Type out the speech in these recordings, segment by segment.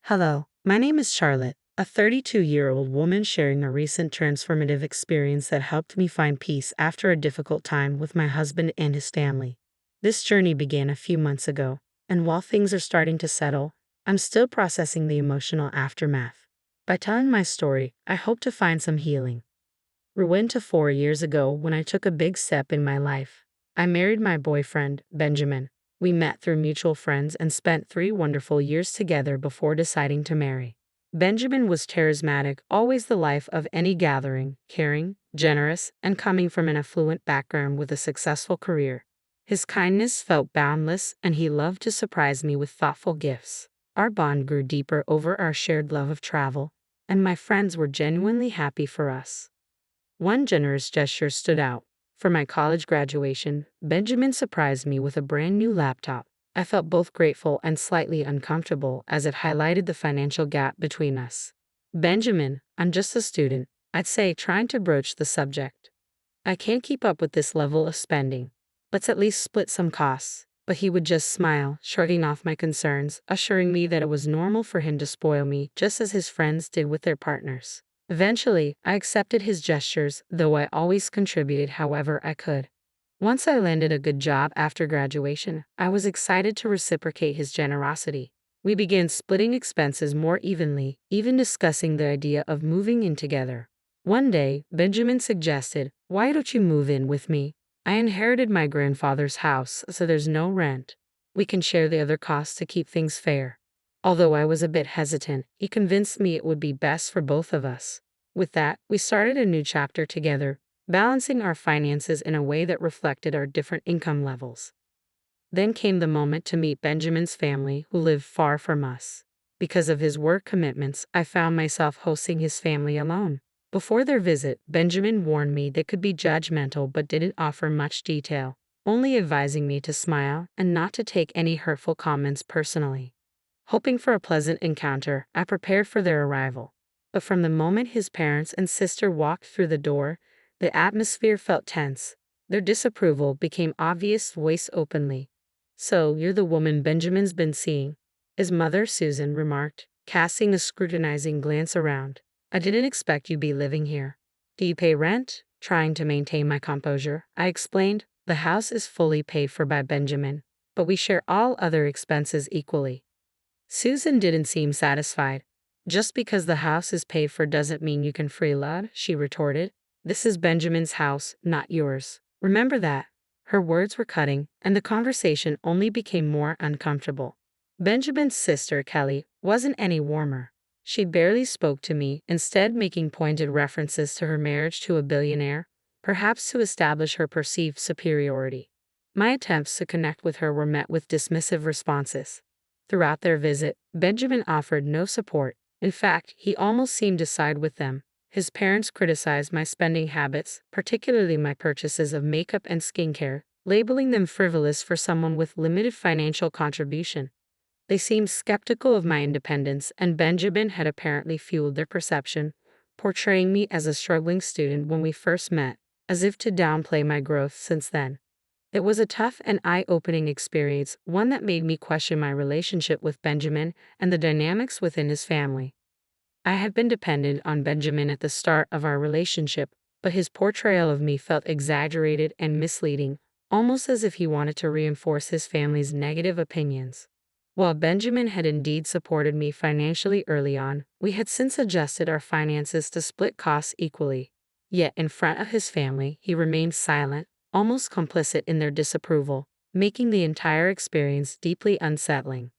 Hello, my name is Charlotte, a 32-year-old woman sharing a recent transformative experience that helped me find peace after a difficult time with my husband and his family. This journey began a few months ago, and while things are starting to settle, I'm still processing the emotional aftermath. By telling my story, I hope to find some healing. Rewind to 4 years ago when I took a big step in my life. I married my boyfriend, Benjamin. We met through mutual friends and spent 3 wonderful years together before deciding to marry. Benjamin was charismatic, always the life of any gathering, caring, generous, and coming from an affluent background with a successful career. His kindness felt boundless, and he loved to surprise me with thoughtful gifts. Our bond grew deeper over our shared love of travel, and my friends were genuinely happy for us. One generous gesture stood out. For my college graduation, Benjamin surprised me with a brand new laptop. I felt both grateful and slightly uncomfortable as it highlighted the financial gap between us. Benjamin, I'm just a student, I'd say, trying to broach the subject. I can't keep up with this level of spending. Let's at least split some costs. But he would just smile, shrugging off my concerns, assuring me that it was normal for him to spoil me just as his friends did with their partners. Eventually, I accepted his gestures, though I always contributed however I could. Once I landed a good job after graduation, I was excited to reciprocate his generosity. We began splitting expenses more evenly, even discussing the idea of moving in together. One day, Benjamin suggested, "Why don't you move in with me? I inherited my grandfather's house, so there's no rent. We can share the other costs to keep things fair." Although I was a bit hesitant, he convinced me it would be best for both of us. With that, we started a new chapter together, balancing our finances in a way that reflected our different income levels. Then came the moment to meet Benjamin's family, who lived far from us. Because of his work commitments, I found myself hosting his family alone. Before their visit, Benjamin warned me they could be judgmental but didn't offer much detail, only advising me to smile and not to take any hurtful comments personally. Hoping for a pleasant encounter, I prepared for their arrival. But from the moment his parents and sister walked through the door, the atmosphere felt tense. Their disapproval became obvious, voiced openly. "So, you're the woman Benjamin's been seeing," his mother, Susan, remarked, casting a scrutinizing glance around. "I didn't expect you'd be living here. Do you pay rent?" Trying to maintain my composure, I explained, "The house is fully paid for by Benjamin, but we share all other expenses equally." Susan didn't seem satisfied. "Just because the house is paid for doesn't mean you can freeload," she retorted. "This is Benjamin's house, not yours. Remember that." Her words were cutting, and the conversation only became more uncomfortable. Benjamin's sister, Kelly, wasn't any warmer. She barely spoke to me, instead making pointed references to her marriage to a billionaire, perhaps to establish her perceived superiority. My attempts to connect with her were met with dismissive responses. Throughout their visit, Benjamin offered no support. In fact, he almost seemed to side with them. His parents criticized my spending habits, particularly my purchases of makeup and skincare, labeling them frivolous for someone with limited financial contribution. They seemed skeptical of my independence, and Benjamin had apparently fueled their perception, portraying me as a struggling student when we first met, as if to downplay my growth since then. It was a tough and eye-opening experience, one that made me question my relationship with Benjamin and the dynamics within his family. I had been dependent on Benjamin at the start of our relationship, but his portrayal of me felt exaggerated and misleading, almost as if he wanted to reinforce his family's negative opinions. While Benjamin had indeed supported me financially early on, we had since adjusted our finances to split costs equally. Yet in front of his family, he remained silent, almost complicit in their disapproval, making the entire experience deeply unsettling.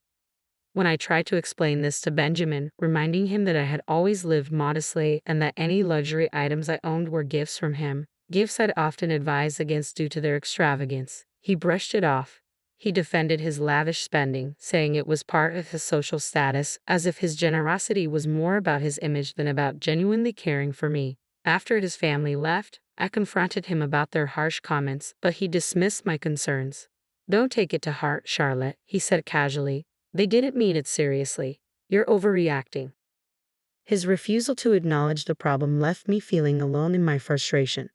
When I tried to explain this to Benjamin, reminding him that I had always lived modestly and that any luxury items I owned were gifts from him, gifts I'd often advised against due to their extravagance, he brushed it off. He defended his lavish spending, saying it was part of his social status, as if his generosity was more about his image than about genuinely caring for me. After his family left, I confronted him about their harsh comments, but he dismissed my concerns. "Don't take it to heart, Charlotte," he said casually. "They didn't mean it seriously. You're overreacting." His refusal to acknowledge the problem left me feeling alone in my frustration.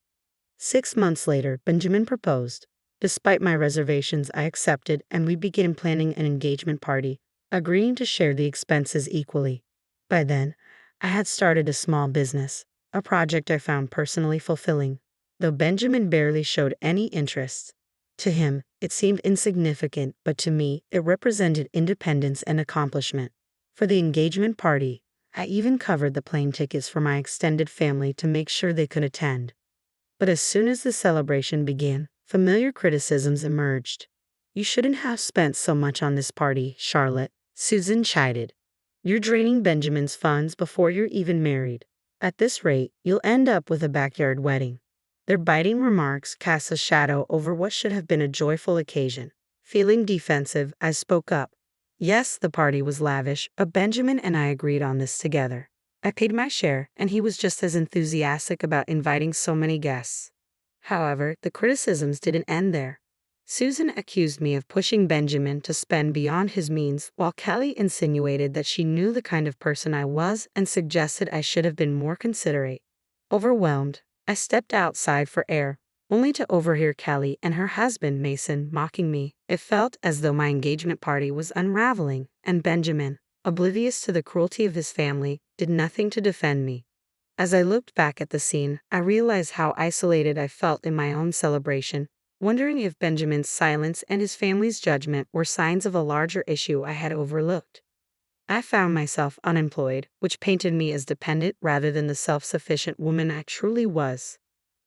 6 months later, Benjamin proposed. Despite my reservations, I accepted, and we began planning an engagement party. agreeing to share the expenses equally. By then, I had started a small business, a project I found personally fulfilling, though Benjamin barely showed any interest. To him, it seemed insignificant, but to me, it represented independence and accomplishment. For the engagement party, I even covered the plane tickets for my extended family to make sure they could attend. But as soon as the celebration began, familiar criticisms emerged. "You shouldn't have spent so much on this party, Charlotte," Susan chided. "You're draining Benjamin's funds before you're even married. At this rate, you'll end up with a backyard wedding." Their biting remarks cast a shadow over what should have been a joyful occasion. Feeling defensive, I spoke up. Yes, the party was lavish, but Benjamin and I agreed on this together. I paid my share, and he was just as enthusiastic about inviting so many guests. However, the criticisms didn't end there. Susan accused me of pushing Benjamin to spend beyond his means, while Kelly insinuated that she knew the kind of person I was and suggested I should have been more considerate. Overwhelmed, I stepped outside for air, only to overhear Kelly and her husband, Mason, mocking me. It felt as though my engagement party was unraveling, and Benjamin, oblivious to the cruelty of his family, did nothing to defend me. As I looked back at the scene, I realized how isolated I felt in my own celebration, wondering if Benjamin's silence and his family's judgment were signs of a larger issue I had overlooked. I found myself unemployed, which painted me as dependent rather than the self-sufficient woman I truly was.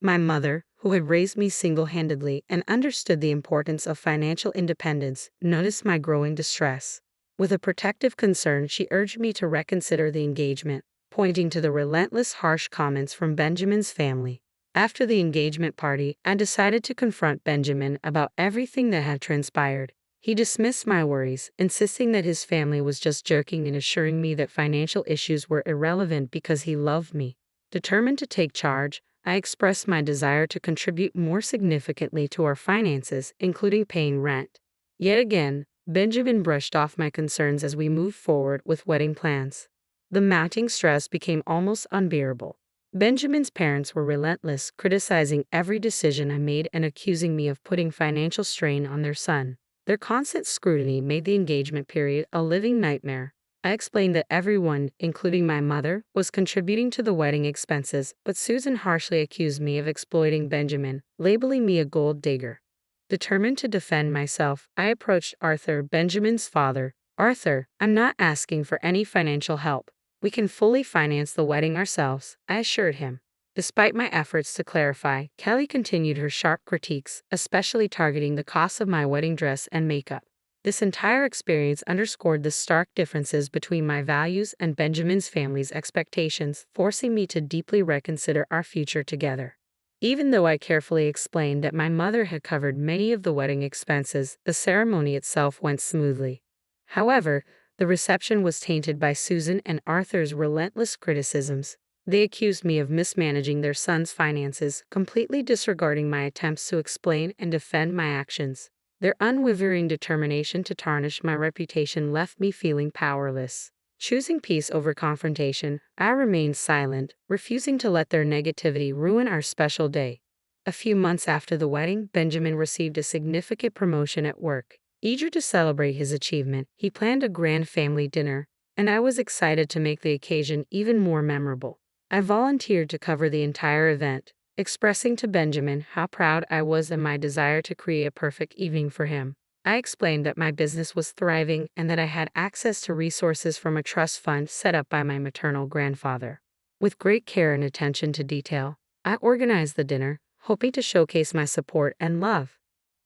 My mother, who had raised me single-handedly and understood the importance of financial independence, noticed my growing distress. With a protective concern, she urged me to reconsider the engagement, pointing to the relentless harsh comments from Benjamin's family. After the engagement party, I decided to confront Benjamin about everything that had transpired. He dismissed my worries, insisting that his family was just joking and assuring me that financial issues were irrelevant because he loved me. Determined to take charge, I expressed my desire to contribute more significantly to our finances, including paying rent. Yet again, Benjamin brushed off my concerns as we moved forward with wedding plans. The mounting stress became almost unbearable. Benjamin's parents were relentless, criticizing every decision I made and accusing me of putting financial strain on their son. Their constant scrutiny made the engagement period a living nightmare. I explained that everyone, including my mother, was contributing to the wedding expenses, but Susan harshly accused me of exploiting Benjamin, labeling me a gold digger. Determined to defend myself, I approached Arthur, Benjamin's father. "Arthur, I'm not asking for any financial help. We can fully finance the wedding ourselves," I assured him. Despite my efforts to clarify, Kelly continued her sharp critiques, especially targeting the cost of my wedding dress and makeup. This entire experience underscored the stark differences between my values and Benjamin's family's expectations, forcing me to deeply reconsider our future together. Even though I carefully explained that my mother had covered many of the wedding expenses, the ceremony itself went smoothly. However, the reception was tainted by Susan and Arthur's relentless criticisms. They accused me of mismanaging their son's finances, completely disregarding my attempts to explain and defend my actions. Their unwavering determination to tarnish my reputation left me feeling powerless. Choosing peace over confrontation, I remained silent, refusing to let their negativity ruin our special day. A few months after the wedding, Benjamin received a significant promotion at work. Eager to celebrate his achievement, he planned a grand family dinner, and I was excited to make the occasion even more memorable. I volunteered to cover the entire event, expressing to Benjamin how proud I was and my desire to create a perfect evening for him. I explained that my business was thriving and that I had access to resources from a trust fund set up by my maternal grandfather. With great care and attention to detail, I organized the dinner, hoping to showcase my support and love.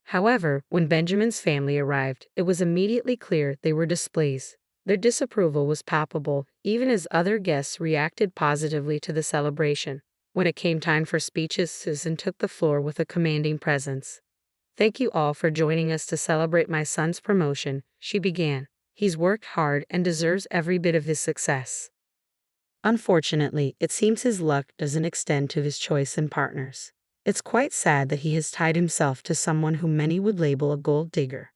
However, when Benjamin's family arrived, it was immediately clear they were displeased. Their disapproval was palpable, even as other guests reacted positively to the celebration. When it came time for speeches, Susan took the floor with a commanding presence. "Thank you all for joining us to celebrate my son's promotion," she began. "He's worked hard and deserves every bit of his success. Unfortunately, it seems his luck doesn't extend to his choice in partners. It's quite sad that he has tied himself to someone who many would label a gold digger."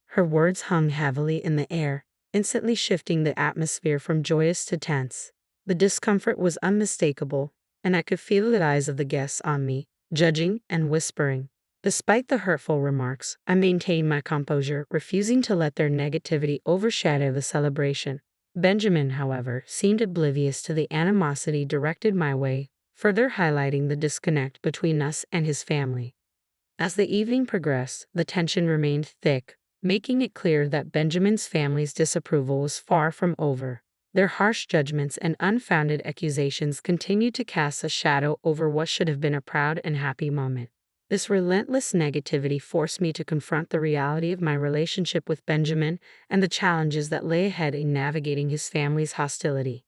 Her words hung heavily in the air, instantly shifting the atmosphere from joyous to tense. The discomfort was unmistakable, and I could feel the eyes of the guests on me, judging and whispering. Despite the hurtful remarks, I maintained my composure, refusing to let their negativity overshadow the celebration. Benjamin, however, seemed oblivious to the animosity directed my way, further highlighting the disconnect between us and his family. As the evening progressed, the tension remained thick, making it clear that Benjamin's family's disapproval was far from over. Their harsh judgments and unfounded accusations continued to cast a shadow over what should have been a proud and happy moment. This relentless negativity forced me to confront the reality of my relationship with Benjamin and the challenges that lay ahead in navigating his family's hostility.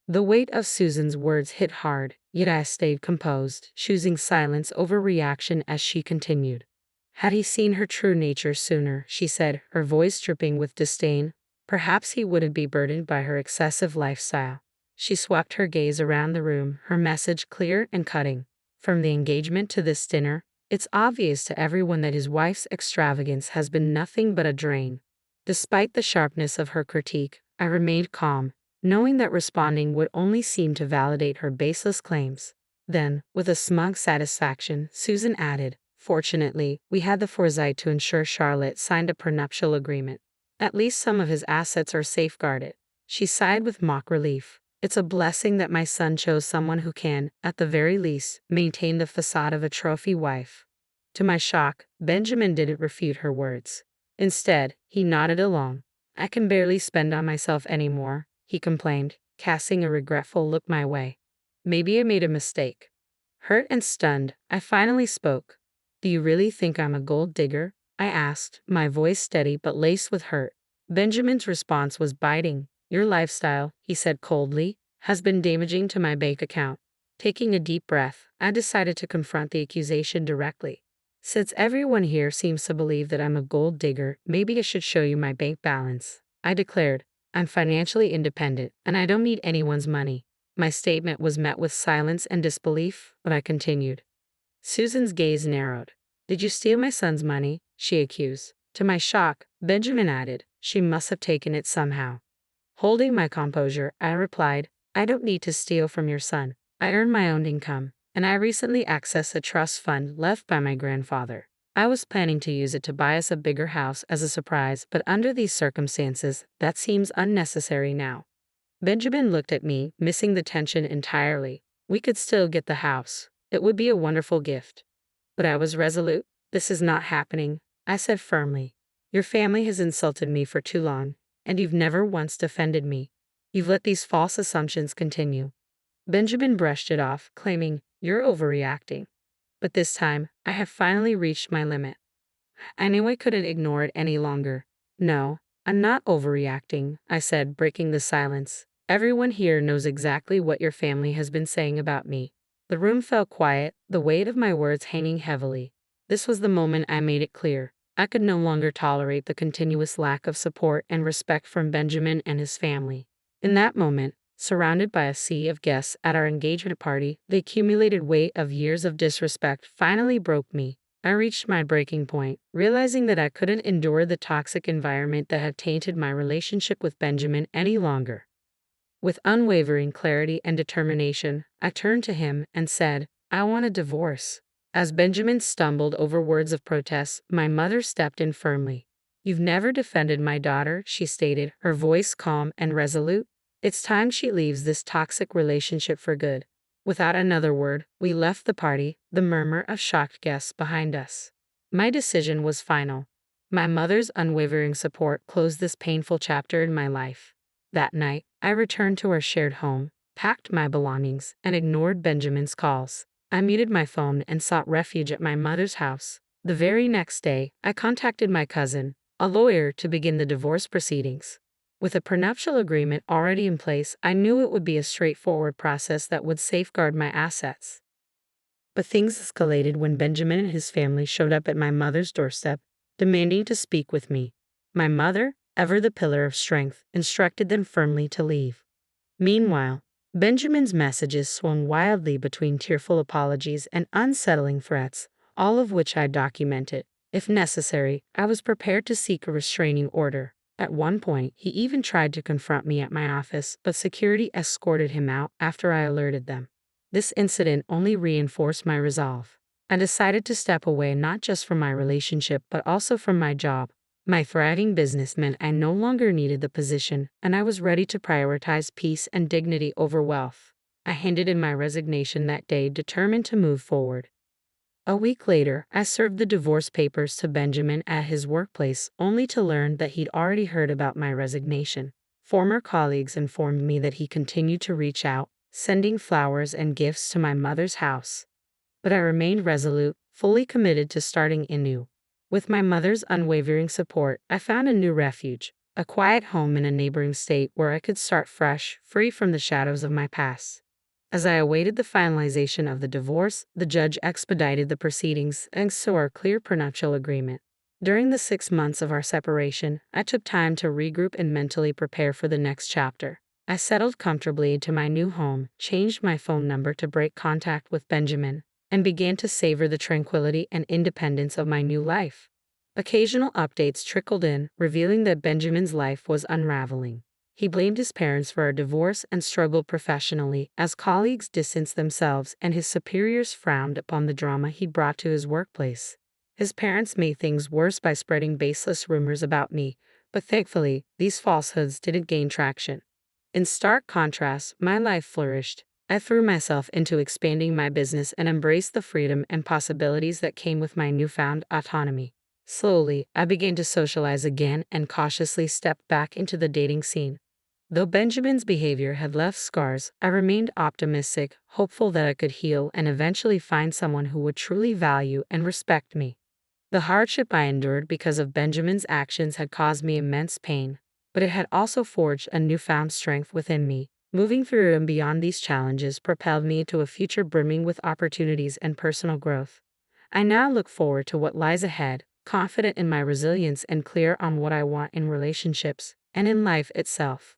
The weight of Susan's words hit hard, yet I stayed composed, choosing silence over reaction as she continued. Had he seen her true nature sooner, she said, her voice dripping with disdain, perhaps he wouldn't be burdened by her excessive lifestyle. She swept her gaze around the room, her message clear and cutting. From the engagement to this dinner, it's obvious to everyone that his wife's extravagance has been nothing but a drain. Despite the sharpness of her critique, I remained calm, knowing that responding would only seem to validate her baseless claims. Then, with a smug satisfaction, Susan added, "Fortunately, we had the foresight to ensure Charlotte signed a prenuptial agreement. At least some of his assets are safeguarded." She sighed with mock relief. "It's a blessing that my son chose someone who can, at the very least, maintain the facade of a trophy wife." To my shock, Benjamin didn't refute her words. Instead, he nodded along. "I can barely spend on myself anymore," he complained, casting a regretful look my way. "Maybe I made a mistake." Hurt and stunned, I finally spoke. "Do you really think I'm a gold digger?" I asked, my voice steady but laced with hurt. Benjamin's response was biting. "Your lifestyle," he said coldly, "has been damaging to my bank account." Taking a deep breath, I decided to confront the accusation directly. "Since everyone here seems to believe that I'm a gold digger, maybe I should show you my bank balance," I declared. "I'm financially independent, and I don't need anyone's money." My statement was met with silence and disbelief, but I continued. Susan's gaze narrowed. "Did you steal my son's money?" she accused. To my shock, Benjamin added, "She must have taken it somehow." Holding my composure, I replied, "I don't need to steal from your son. I earn my own income, and I recently accessed a trust fund left by my grandfather. I was planning to use it to buy us a bigger house as a surprise, but under these circumstances, that seems unnecessary now." Benjamin looked at me, missing the tension entirely. "We could still get the house. It would be a wonderful gift." But I was resolute. "This is not happening," I said firmly. "Your family has insulted me for too long, and you've never once defended me. You've let these false assumptions continue." Benjamin brushed it off, claiming, "You're overreacting." But this time, I had finally reached my limit. I knew I couldn't ignore it any longer. "No, I'm not overreacting," I said, breaking the silence. "Everyone here knows exactly what your family has been saying about me." The room fell quiet, the weight of my words hanging heavily. This was the moment I made it clear. I could no longer tolerate the continuous lack of support and respect from Benjamin and his family. In that moment, surrounded by a sea of guests at our engagement party, the accumulated weight of years of disrespect finally broke me. I reached my breaking point, realizing that I couldn't endure the toxic environment that had tainted my relationship with Benjamin any longer. With unwavering clarity and determination, I turned to him and said, "I want a divorce." As Benjamin stumbled over words of protest, my mother stepped in firmly. "You've never defended my daughter," she stated, her voice calm and resolute. "It's time she leaves this toxic relationship for good." Without another word, we left the party, the murmur of shocked guests behind us. My decision was final. My mother's unwavering support closed this painful chapter in my life. That night, I returned to our shared home, packed my belongings, and ignored Benjamin's calls. I muted my phone and sought refuge at my mother's house. The very next day, I contacted my cousin, a lawyer, to begin the divorce proceedings. With a prenuptial agreement already in place, I knew it would be a straightforward process that would safeguard my assets. But things escalated when Benjamin and his family showed up at my mother's doorstep, demanding to speak with me. My mother, ever the pillar of strength, instructed them firmly to leave. Meanwhile, Benjamin's messages swung wildly between tearful apologies and unsettling threats, all of which I documented. If necessary, I was prepared to seek a restraining order. At one point, he even tried to confront me at my office, but security escorted him out after I alerted them. This incident only reinforced my resolve. I decided to step away not just from my relationship but also from my job. My thriving business meant I no longer needed the position, and I was ready to prioritize peace and dignity over wealth. I handed in my resignation that day, determined to move forward. A week later, I served the divorce papers to Benjamin at his workplace, only to learn that he'd already heard about my resignation. Former colleagues informed me that he continued to reach out, sending flowers and gifts to my mother's house. But I remained resolute, fully committed to starting anew. With my mother's unwavering support, I found a new refuge, a quiet home in a neighboring state where I could start fresh, free from the shadows of my past. As I awaited the finalization of the divorce, the judge expedited the proceedings thanks to our clear prenuptial agreement. During the 6 months of our separation, I took time to regroup and mentally prepare for the next chapter. I settled comfortably into my new home, changed my phone number to break contact with Benjamin, and began to savor the tranquility and independence of my new life. Occasional updates trickled in, revealing that Benjamin's life was unraveling. He blamed his parents for our divorce and struggled professionally as colleagues distanced themselves and his superiors frowned upon the drama he brought to his workplace. His parents made things worse by spreading baseless rumors about me, but thankfully, these falsehoods didn't gain traction. In stark contrast, my life flourished. I threw myself into expanding my business and embraced the freedom and possibilities that came with my newfound autonomy. Slowly, I began to socialize again and cautiously stepped back into the dating scene. Though Benjamin's behavior had left scars, I remained optimistic, hopeful that I could heal and eventually find someone who would truly value and respect me. The hardship I endured because of Benjamin's actions had caused me immense pain, but it had also forged a newfound strength within me. Moving through and beyond these challenges propelled me into a future brimming with opportunities and personal growth. I now look forward to what lies ahead, confident in my resilience and clear on what I want in relationships and in life itself.